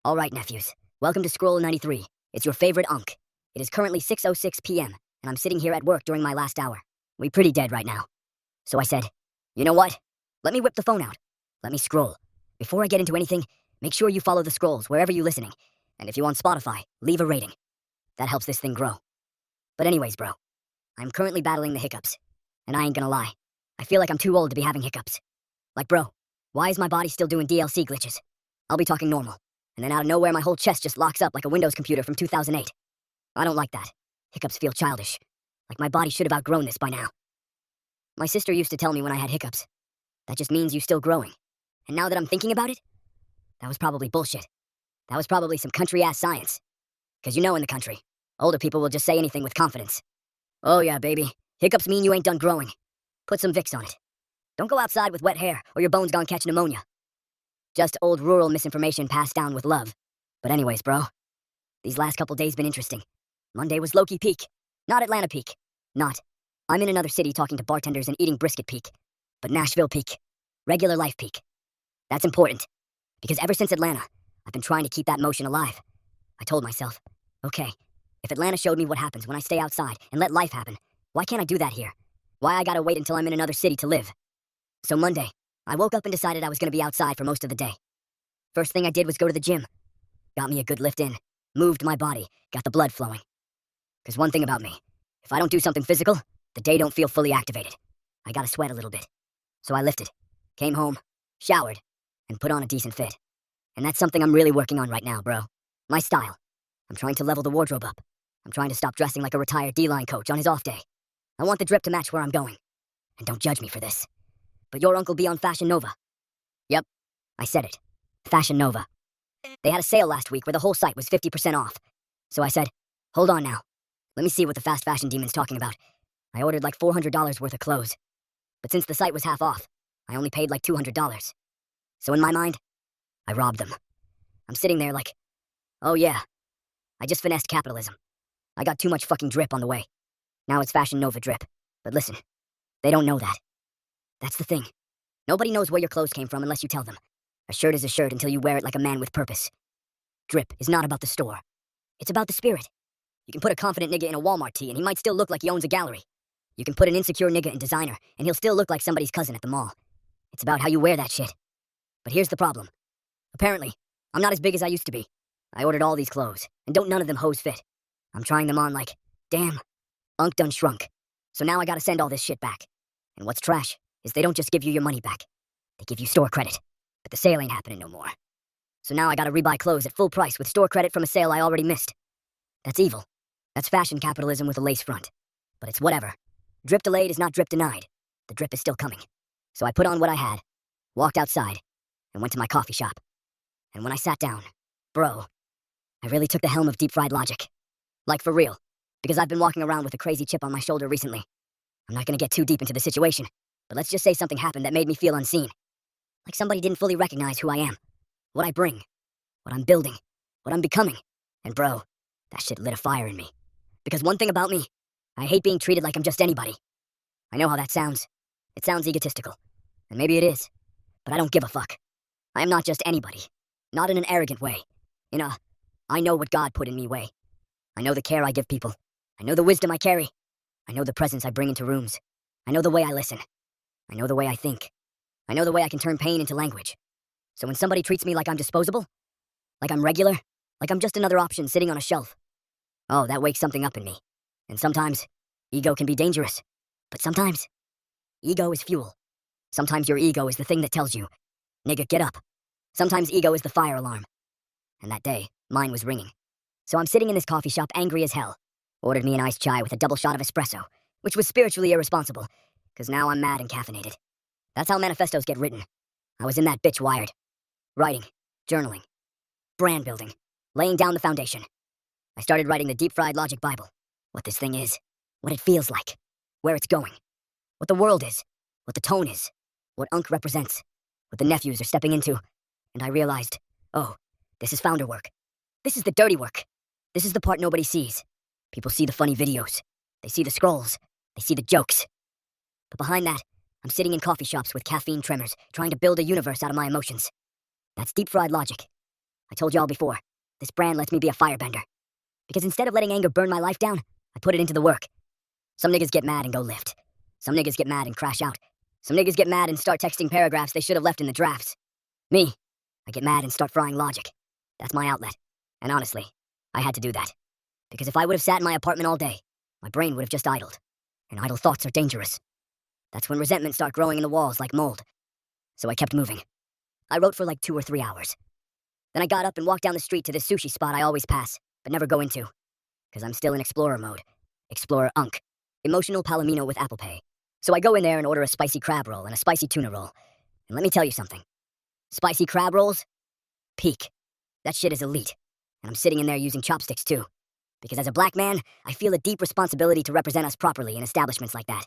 All right, nephews. Welcome to Scroll 93. It's your favorite unk. It is currently 6:06 p.m., and I'm sitting here at work during my last hour. We pretty dead right now. So I said, you know what? Let me whip the phone out. Let me scroll. Before I get into anything, make sure you follow the scrolls wherever you're listening. And if you're on Spotify, leave a rating. That helps this thing grow. But anyways, bro, I'm currently battling the hiccups. And I ain't gonna lie. I feel like I'm too old to be having hiccups. Like, bro, why is my body still doing DLC glitches? I'll be talking normal. And then out of nowhere, my whole chest just locks up like a Windows computer from 2008. I don't like that. Hiccups feel childish. Like my body should have outgrown this by now. My sister used to tell me when I had hiccups, that just means you're still growing. And now that I'm thinking about it, that was probably bullshit. That was probably some country-ass science. 'Cause you know in the country, older people will just say anything with confidence. Oh yeah, baby. Hiccups mean you ain't done growing. Put some Vicks on it. Don't go outside with wet hair, or your bones gon' catch pneumonia. Just old rural misinformation passed down with love. But anyways, bro, these last couple days been interesting. Monday was low-key peak. Not Atlanta peak. Not. I'm in another city talking to bartenders and eating brisket peak. But Nashville peak. Regular life peak. That's important. Because ever since Atlanta, I've been trying to keep that motion alive. I told myself, okay, if Atlanta showed me what happens when I stay outside and let life happen, why can't I do that here? Why I gotta wait until I'm in another city to live? So Monday, I woke up and decided I was gonna be outside for most of the day. First thing I did was go to the gym. Got me a good lift in, moved my body, got the blood flowing. 'Cause one thing about me, if I don't do something physical, the day don't feel fully activated. I gotta sweat a little bit. So I lifted, came home, showered, and put on a decent fit. And that's something I'm really working on right now, bro. My style. I'm trying to level the wardrobe up. I'm trying to stop dressing like a retired D-line coach on his off day. I want the drip to match where I'm going. And don't judge me for this, but your uncle be on Fashion Nova. Yep, I said it. Fashion Nova. They had a sale last week where the whole site was 50% off. So I said, hold on now. Let me see what the fast fashion demon's talking about. I ordered like $400 worth of clothes. But since the site was half off, I only paid like $200. So in my mind, I robbed them. I'm sitting there like, oh yeah, I just finessed capitalism. I got too much fucking drip on the way. Now it's Fashion Nova drip. But listen, they don't know that. That's the thing. Nobody knows where your clothes came from unless you tell them. A shirt is a shirt until you wear it like a man with purpose. Drip is not about the store. It's about the spirit. You can put a confident nigga in a Walmart tee and he might still look like he owns a gallery. You can put an insecure nigga in designer and he'll still look like somebody's cousin at the mall. It's about how you wear that shit. But here's the problem. Apparently, I'm not as big as I used to be. I ordered all these clothes, and don't none of them hoes fit. I'm trying them on like, damn, unk done shrunk. So now I gotta send all this shit back. And what's trash is they don't just give you your money back. They give you store credit. But the sale ain't happening no more. So now I gotta rebuy clothes at full price with store credit from a sale I already missed. That's evil. That's fashion capitalism with a lace front. But it's whatever. Drip delayed is not drip denied. The drip is still coming. So I put on what I had, walked outside, and went to my coffee shop. And when I sat down, bro, I really took the helm of deep-fried logic. Like for real. Because I've been walking around with a crazy chip on my shoulder recently. I'm not gonna get too deep into the situation, but let's just say something happened that made me feel unseen. Like somebody didn't fully recognize who I am, what I bring, what I'm building, what I'm becoming. And bro, that shit lit a fire in me. Because one thing about me, I hate being treated like I'm just anybody. I know how that sounds. It sounds egotistical. And maybe it is. But I don't give a fuck. I am not just anybody. Not in an arrogant way. In a, I know what God put in me way. I know the care I give people. I know the wisdom I carry. I know the presence I bring into rooms. I know the way I listen. I know the way I think. I know the way I can turn pain into language. So when somebody treats me like I'm disposable, like I'm regular, like I'm just another option sitting on a shelf, oh, that wakes something up in me. And sometimes, ego can be dangerous. But sometimes, ego is fuel. Sometimes your ego is the thing that tells you, nigga, get up. Sometimes ego is the fire alarm. And that day, mine was ringing. So I'm sitting in this coffee shop angry as hell. Ordered me an iced chai with a double shot of espresso, which was spiritually irresponsible, because now I'm mad and caffeinated. That's how manifestos get written. I was in that bitch wired. Writing, journaling, brand building, laying down the foundation. I started writing the deep-fried logic Bible. What this thing is, what it feels like, where it's going, what the world is, what the tone is, what Unk represents, what the nephews are stepping into. And I realized, oh, this is founder work. This is the dirty work. This is the part nobody sees. People see the funny videos. They see the scrolls. They see the jokes. But behind that, I'm sitting in coffee shops with caffeine tremors, trying to build a universe out of my emotions. That's deep-fried logic. I told y'all before, this brand lets me be a firebender. Because instead of letting anger burn my life down, I put it into the work. Some niggas get mad and go lift. Some niggas get mad and crash out. Some niggas get mad and start texting paragraphs they should have left in the drafts. Me, I get mad and start frying logic. That's my outlet. And honestly, I had to do that. Because if I would have sat in my apartment all day, my brain would have just idled. And idle thoughts are dangerous. That's when resentment starts growing in the walls like mold. So I kept moving. I wrote for like 2 or 3 hours. Then I got up and walked down the street to this sushi spot I always pass, but never go into. Because I'm still in explorer mode. Explorer Unk. Emotional palomino with Apple Pay. So I go in there and order a spicy crab roll and a spicy tuna roll. And let me tell you something. Spicy crab rolls? Peak. That shit is elite. And I'm sitting in there using chopsticks too. Because as a black man, I feel a deep responsibility to represent us properly in establishments like that.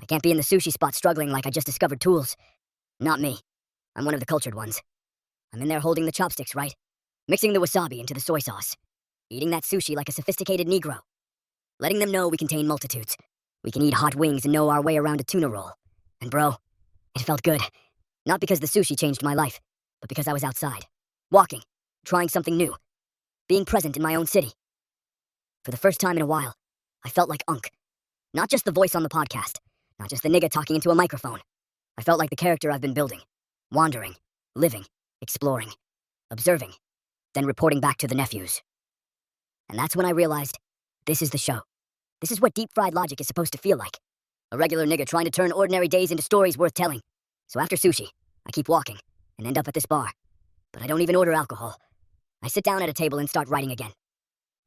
I can't be in the sushi spot struggling like I just discovered tools. Not me. I'm one of the cultured ones. I'm in there holding the chopsticks, right? Mixing the wasabi into the soy sauce. Eating that sushi like a sophisticated Negro. Letting them know we contain multitudes. We can eat hot wings and know our way around a tuna roll. And bro, it felt good. Not because the sushi changed my life, but because I was outside. Walking. Trying something new. Being present in my own city. For the first time in a while, I felt like Unk. Not just the voice on the podcast. Not just the nigga talking into a microphone. I felt like the character I've been building. Wandering. Living. Exploring. Observing. Then reporting back to the nephews. And that's when I realized, this is the show. This is what deep-fried logic is supposed to feel like. A regular nigga trying to turn ordinary days into stories worth telling. So after sushi, I keep walking, and end up at this bar. But I don't even order alcohol. I sit down at a table and start writing again.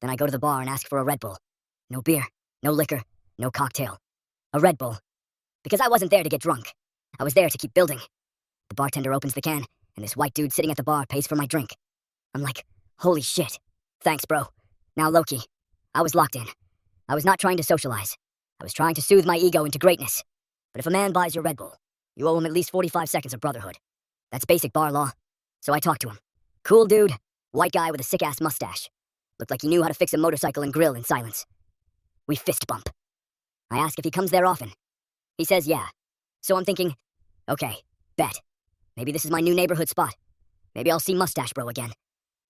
Then I go to the bar and ask for a Red Bull. No beer, no liquor, no cocktail. A Red Bull. Because I wasn't there to get drunk. I was there to keep building. The bartender opens the can, and this white dude sitting at the bar pays for my drink. I'm like, holy shit. Thanks, bro. Now, low-key, I was locked in. I was not trying to socialize. I was trying to soothe my ego into greatness. But if a man buys your Red Bull, you owe him at least 45 seconds of brotherhood. That's basic bar law. So I talked to him. Cool dude, white guy with a sick-ass mustache. Looked like he knew how to fix a motorcycle and grill in silence. We fist bump. I ask if he comes there often. He says yeah. So I'm thinking, okay, bet. Maybe this is my new neighborhood spot. Maybe I'll see Mustache Bro again.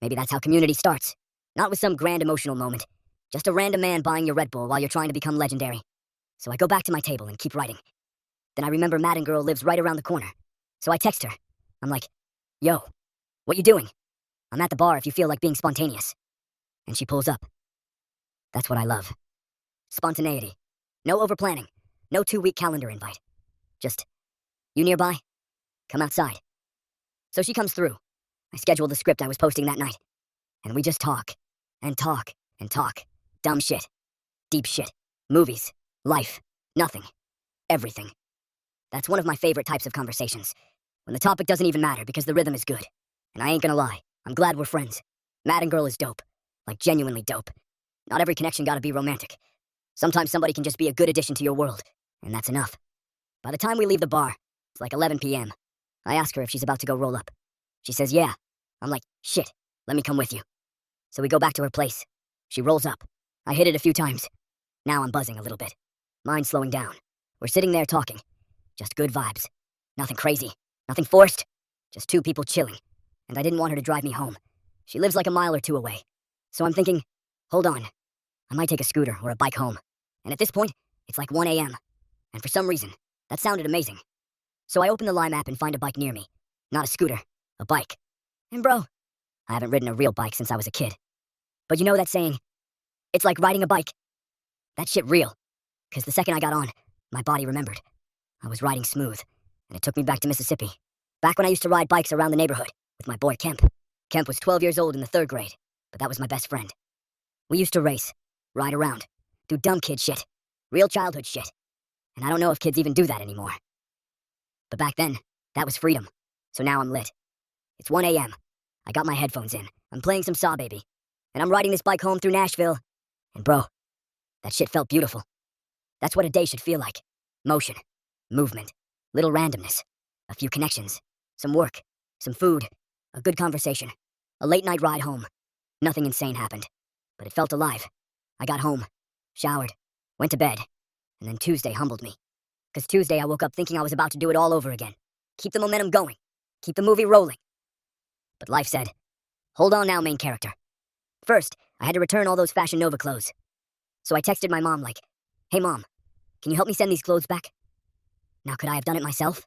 Maybe that's how community starts. Not with some grand emotional moment. Just a random man buying your Red Bull while you're trying to become legendary. So I go back to my table and keep writing. Then I remember Madden Girl lives right around the corner. So I text her. I'm like, yo, what you doing? I'm at the bar if you feel like being spontaneous. And she pulls up. That's what I love. Spontaneity. No overplanning. No 2-week calendar invite. Just, you nearby? Come outside. So she comes through. I schedule the script I was posting that night. And we just talk. And talk. And talk. Dumb shit. Deep shit. Movies. Life. Nothing. Everything. That's one of my favorite types of conversations. When the topic doesn't even matter because the rhythm is good. And I ain't gonna lie, I'm glad we're friends. Madden Girl is dope. Like genuinely dope. Not every connection gotta be romantic. Sometimes somebody can just be a good addition to your world. And that's enough. By the time we leave the bar, it's like 11 p.m. I ask her if she's about to go roll up. She says yeah. I'm like, shit, let me come with you. So we go back to her place. She rolls up. I hit it a few times. Now I'm buzzing a little bit. Mind slowing down. We're sitting there talking. Just good vibes. Nothing crazy. Nothing forced. Just two people chilling. And I didn't want her to drive me home. She lives like a mile or two away. So I'm thinking, hold on. I might take a scooter or a bike home. And at this point, it's like 1 a.m. And for some reason, that sounded amazing. So I open the Lime app and find a bike near me. Not a scooter, a bike. And bro, I haven't ridden a real bike since I was a kid. But you know that saying, it's like riding a bike. That shit real. Because the second I got on, my body remembered. I was riding smooth, and it took me back to Mississippi. Back when I used to ride bikes around the neighborhood with my boy Kemp. Kemp was 12 years old in the 3rd grade, but that was my best friend. We used to race, ride around, do dumb kid shit, real childhood shit. And I don't know if kids even do that anymore. But back then, that was freedom. So now I'm lit. It's 1 a.m. I got my headphones in. I'm playing some Saw Baby. And I'm riding this bike home through Nashville. And bro, that shit felt beautiful. That's what a day should feel like. Motion, movement, little randomness, a few connections, some work, some food, a good conversation, a late night ride home. Nothing insane happened, but it felt alive. I got home, showered, went to bed, and then Tuesday humbled me. 'Cause Tuesday I woke up thinking I was about to do it all over again. Keep the momentum going, keep the movie rolling. But life said, Hold on now, main character. First, I had to return all those Fashion Nova clothes. So I texted my mom like, "Hey mom, can you help me send these clothes back?" Now could I have done it myself?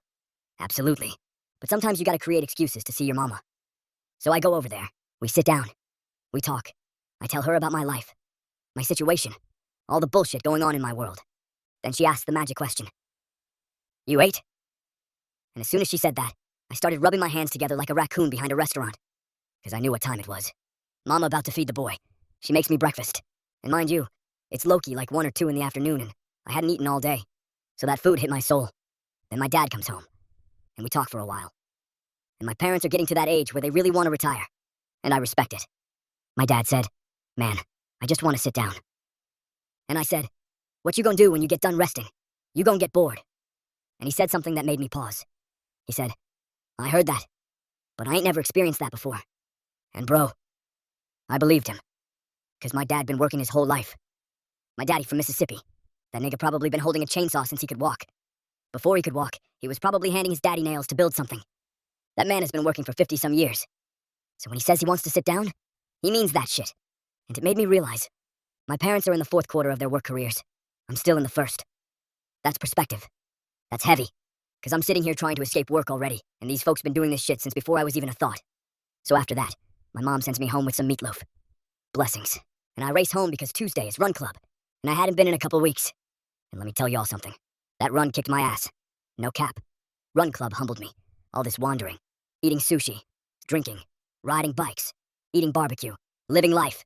Absolutely. But sometimes you gotta create excuses to see your mama. So I go over there. We sit down. We talk. I tell her about my life, my situation, all the bullshit going on in my world. Then she asks the magic question. "You ate?" And as soon as she said that, I started rubbing my hands together like a raccoon behind a restaurant. Because I knew what time it was. Mama about to feed the boy. She makes me breakfast. And mind you, it's low-key like 1 or 2 in the afternoon and I hadn't eaten all day. So that food hit my soul. Then my dad comes home. And we talk for a while. And my parents are getting to that age where they really want to retire. And I respect it. My dad said, "Man, I just want to sit down." And I said, "What you gonna do when you get done resting? You gonna get bored." And he said something that made me pause. He said, "I heard that, but I ain't never experienced that before." And bro, I believed him. Because my dad been working his whole life. My daddy from Mississippi. That nigga probably been holding a chainsaw since he could walk. Before he could walk, he was probably handing his daddy nails to build something. That man has been working for 50-some years. So when he says he wants to sit down, he means that shit. And it made me realize, my parents are in the 4th quarter of their work careers. I'm still in the 1st. That's perspective. That's heavy. Because I'm sitting here trying to escape work already, and these folks been doing this shit since before I was even a thought. So after that, my mom sends me home with some meatloaf. Blessings. And I race home because Tuesday is run club, and I hadn't been in a couple weeks. And let me tell y'all something. That run kicked my ass. No cap. Run club humbled me. All this wandering, eating sushi, drinking, riding bikes, eating barbecue, living life.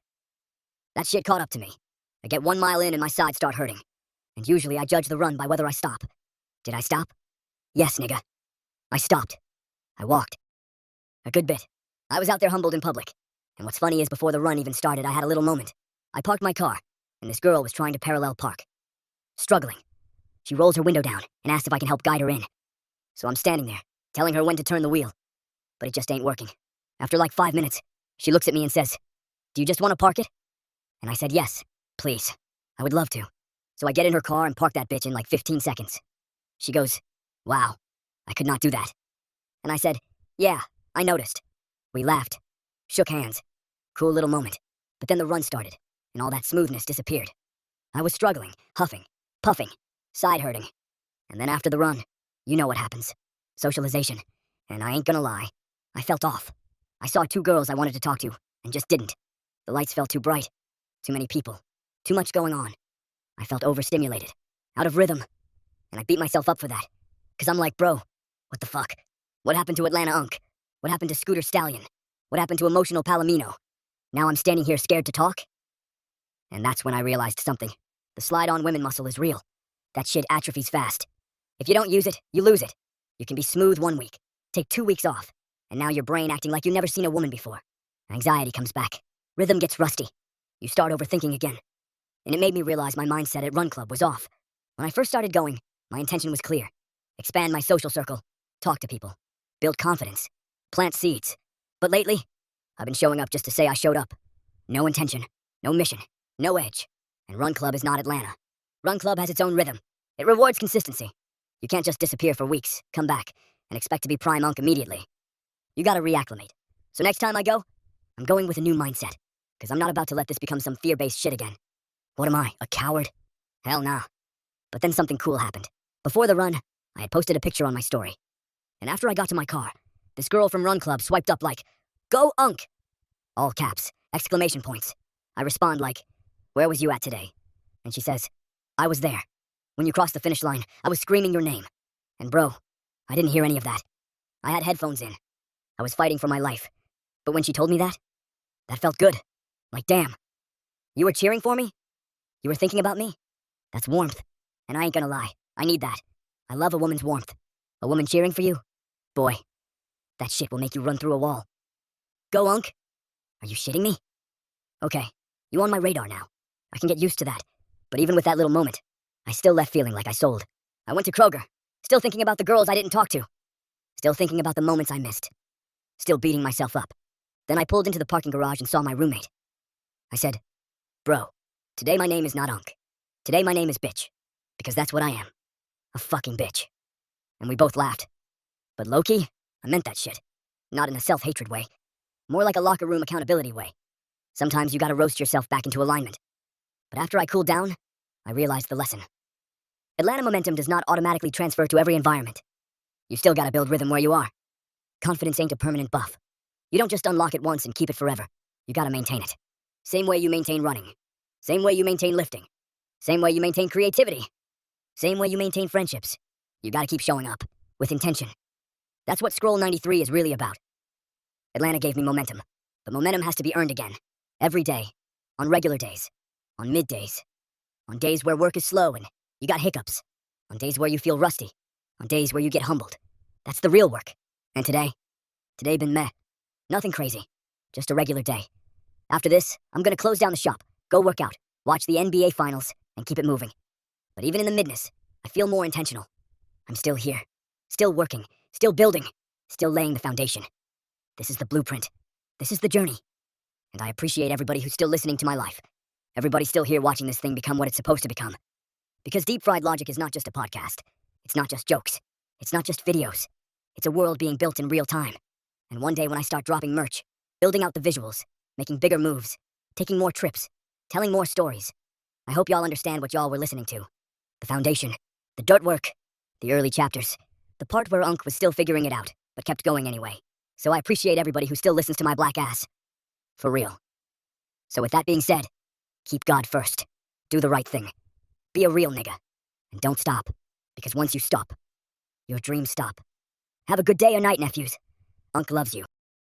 That shit caught up to me. I get 1 mile in and my sides start hurting. And usually I judge the run by whether I stop. Did I stop? Yes, nigga. I stopped. I walked. A good bit. I was out there humbled in public. And what's funny is before the run even started, I had a little moment. I parked my car, and this girl was trying to parallel park. Struggling. She rolls her window down and asks if I can help guide her in. So I'm standing there, telling her when to turn the wheel. But it just ain't working. After like 5 minutes, she looks at me and says, "Do you just want to park it?" And I said, "Yes, please. I would love to." So I get in her car and park that bitch in like 15 seconds. She goes, "Wow, I could not do that." And I said, "Yeah, I noticed." We laughed, shook hands. Cool little moment. But then the run started, and all that smoothness disappeared. I was struggling, huffing, puffing, side hurting. And then after the run, you know what happens. Socialization. And I ain't gonna lie, I felt off. I saw 2 girls I wanted to talk to, and just didn't. The lights felt too bright. Too many people. Too much going on. I felt overstimulated. Out of rhythm. And I beat myself up for that. Because I'm like, bro, what the fuck? What happened to Atlanta Unk? What happened to Scooter Stallion? What happened to Emotional Palomino? Now I'm standing here scared to talk? And that's when I realized something. The slide-on women muscle is real. That shit atrophies fast. If you don't use it, you lose it. You can be smooth 1 week, take 2 weeks off, and now your brain acting like you've never seen a woman before. Anxiety comes back. Rhythm gets rusty. You start overthinking again. And it made me realize my mindset at Run Club was off. When I first started going, my intention was clear. Expand my social circle, talk to people, build confidence, plant seeds. But lately, I've been showing up just to say I showed up. No intention, no mission, no edge. And Run Club is not Atlanta. Run Club has its own rhythm. It rewards consistency. You can't just disappear for weeks, come back, and expect to be prime Unk immediately. You gotta reacclimate. So next time I go, I'm going with a new mindset. Because I'm not about to let this become some fear-based shit again. What am I, a coward? Hell nah. But then something cool happened. Before the run, I had posted a picture on my story. And after I got to my car, this girl from Run Club swiped up like, "Go Unk!" All caps, exclamation points. I respond like, "Where was you at today?" And she says, "I was there. When you crossed the finish line, I was screaming your name." And bro, I didn't hear any of that. I had headphones in. I was fighting for my life. But when she told me that felt good. Like, damn. You were cheering for me? You were thinking about me? That's warmth. And I ain't gonna lie, I need that. I love a woman's warmth. A woman cheering for you? Boy, that shit will make you run through a wall. Go, Unk? Are you shitting me? Okay, you on my radar now. I can get used to that. But even with that little moment, I still left feeling like I sold. I went to Kroger, still thinking about the girls I didn't talk to. Still thinking about the moments I missed. Still beating myself up. Then I pulled into the parking garage and saw my roommate. I said, "Bro, today my name is not Unk. Today my name is Bitch. Because that's what I am. A fucking bitch." And we both laughed. But low-key, I meant that shit. Not in a self-hatred way. More like a locker room accountability way. Sometimes you gotta roast yourself back into alignment. But after I cooled down, I realized the lesson. Atlanta momentum does not automatically transfer to every environment. You still gotta build rhythm where you are. Confidence ain't a permanent buff. You don't just unlock it once and keep it forever. You gotta maintain it. Same way you maintain running. Same way you maintain lifting. Same way you maintain creativity. Same way you maintain friendships. You gotta keep showing up, with intention. That's what Scroll 93 is really about. Atlanta gave me momentum, but momentum has to be earned again. Every day. On regular days. On middays. On days where work is slow and you got hiccups. On days where you feel rusty. On days where you get humbled. That's the real work. And today been meh. Nothing crazy. Just a regular day. After this, I'm gonna close down the shop, go work out, watch the NBA Finals, and keep it moving. But even in the midness, I feel more intentional. I'm still here. Still working. Still building. Still laying the foundation. This is the blueprint. This is the journey. And I appreciate everybody who's still listening to my life. Everybody still here watching this thing become what it's supposed to become. Because Deep Fried Logic is not just a podcast. It's not just jokes. It's not just videos. It's a world being built in real time. And one day when I start dropping merch, building out the visuals, making bigger moves, taking more trips, telling more stories, I hope y'all understand what y'all were listening to. The foundation, the dirt work, the early chapters, the part where Unc was still figuring it out, but kept going anyway. So I appreciate everybody who still listens to my black ass. For real. So with that being said, keep God first. Do the right thing. Be a real nigga. And don't stop. Because once you stop, your dreams stop. Have a good day or night, nephews. Unc loves you.